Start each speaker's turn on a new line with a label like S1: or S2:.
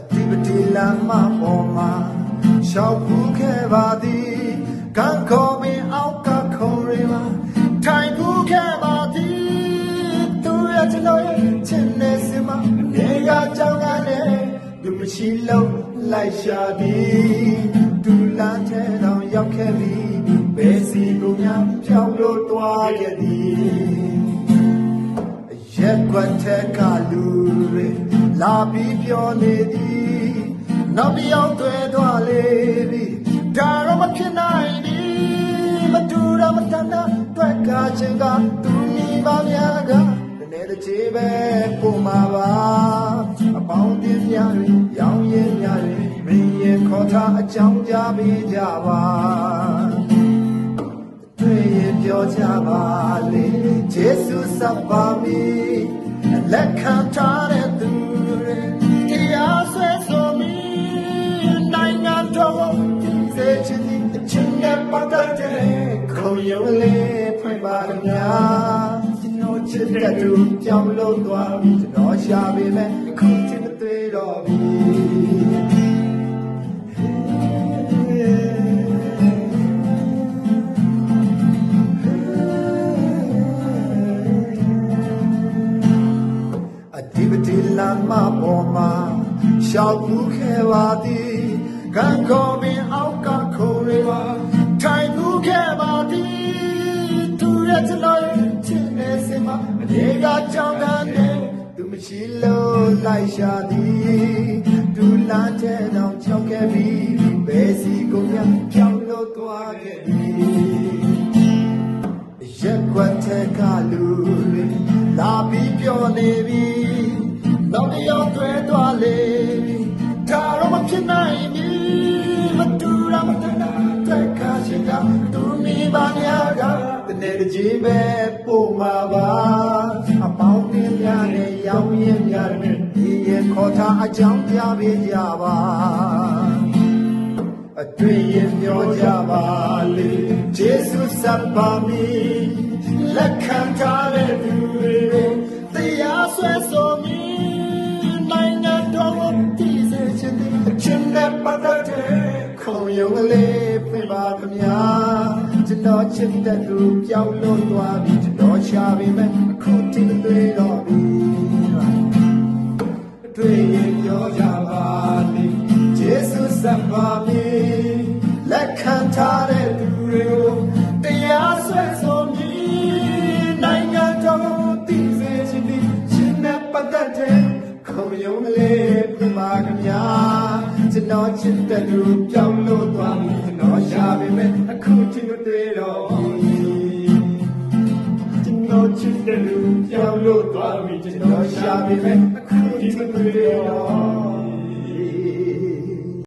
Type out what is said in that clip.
S1: တိပတိလမ်းမပေါ်မှာရှောက်ဖူးခဲ့ပါသည်ကံခေါ်မင်းအောက်ကခုံရီမှာထိုင်ဖူးခဲ့ပါသည်သူရကျွန်တော်ရဲ့ချစ်နေစမနေကကြောင်းကနေသူမရှိလုံးလိုက်ရှာသည်သူလမ်းထဲတော့ရောက်ခဲ့ပြီဘယ်စီကိုများဖြောင်းလို့တွားခဲ့သည်ရက်ကွက်ထက်ကလူတွေလာပြီးပြောနေသည်နောက်တစ်ယောက်တွေ့သွားလေပြီဒါတော့မဖြစ်နိုင်ဘူးမတူတော့မတန်တာတွက်ကချင်းကသူမိပါများကတနေ့တစ်ချိန်ပဲပုံမှာပါအပေါင်းတင်များတွေရောင်ရင်များတွေမင်းရင်ခေါ်ထားအကြောင်းကြားပေးကြပါတွေ့ရင်ပြောကြပါလေယေရှုစပ်ပါမည်လက်ခံထားတဲ့သူတွေတရားဆွဲဆိုမည်နိုင်ငံတော်စေချင်တဲ့အချင်းနဲ့ပတ်သက်တဲ့ခုံရုံးလေးဖွင့်ပါခင်ဗျာကျွန်တော်ချစ်တဲ့သူကြောင်းလို့သွားပြီကျွန်တော်ရှာပေမဲ့အခုချစ်မတွေ့တော့ဘူးဒီပတိလမ်းမပေါ်မှာရှောက်ဖူးခဲ့ပါသည်ကံခေါ်မင်းအောက်ကခုံရီပါထိုင်ဖူးခဲ့ပါသည်သူရဲ့ကျွန်တော်ရဲ့ချစ်နေစမအနေကကြောင်းကနေသူမရှိလို့လိုက်ရှာသည်သူလမ်းထဲတော့ချောက်ခဲ့ပြီဘယ်စီကိုများကြောင်းလို့သွားခဲ့သည်ရက်ကွက်ထက်ကလူတွေလာပြီးပြောနေပြီနောက်တစ်ယောက်တွေ့သွားလေဒါတော့မဖြစ်နိုင်ဘူးမတူတော့မတန်တာတွေ့ခါချင်တာသူမိပါများကတနေ့တစ်ချိန်ပဲပို့မှာပါအပေါင်းတင်များနဲ့ရောင်ရင်များနဲ့ဒီရင်ခေါ်ထားအကြောင်းပြပေးကြပါအတွေ့ရင်ပြောကြပါလေယေရှုစပ်ပါမည်လက်ခံထားတဲ့သူတွေတရားဆွဲဆိုမည်နိုင်ငံတော်တည်စေချင်တဲ့အချင်းနဲ့ပတ်သက်တဲ့ခုံရုံးလေးပြပါခင်ဗျာကျွန်တော်ချစ်တဲ့သူပြောင်းလို့သွားပြီကျွန်တော်ရှာပေမဲ့အခုထိမတွေ့တော့ဘူးတွေ့ရင်ပြောကြပါလေယေရှုစပ်ပါမည်လက်ခံထားတဲ့သူတွေကိုတရားဆွဲဆိုမည်နိုင်ငံတော်တည်စေချင်တဲ့ချင်းနဲ့ပတ်သက်တဲ့ခုံရုံးလေးပြပါခင်ဗျာကျွန်တော်ချစ်တဲ့သူပြောင်းလို့သွားပြီကျွန်တော်ရှာပေမဲ့အခုထိမတွေ့တော့ဘူးကျွန်တော်ချစ်တဲ့သူပြောင်းလို့သွားပြီကျွန်တော်ရှာပေမဲ့အခုထိမတွေ့တော့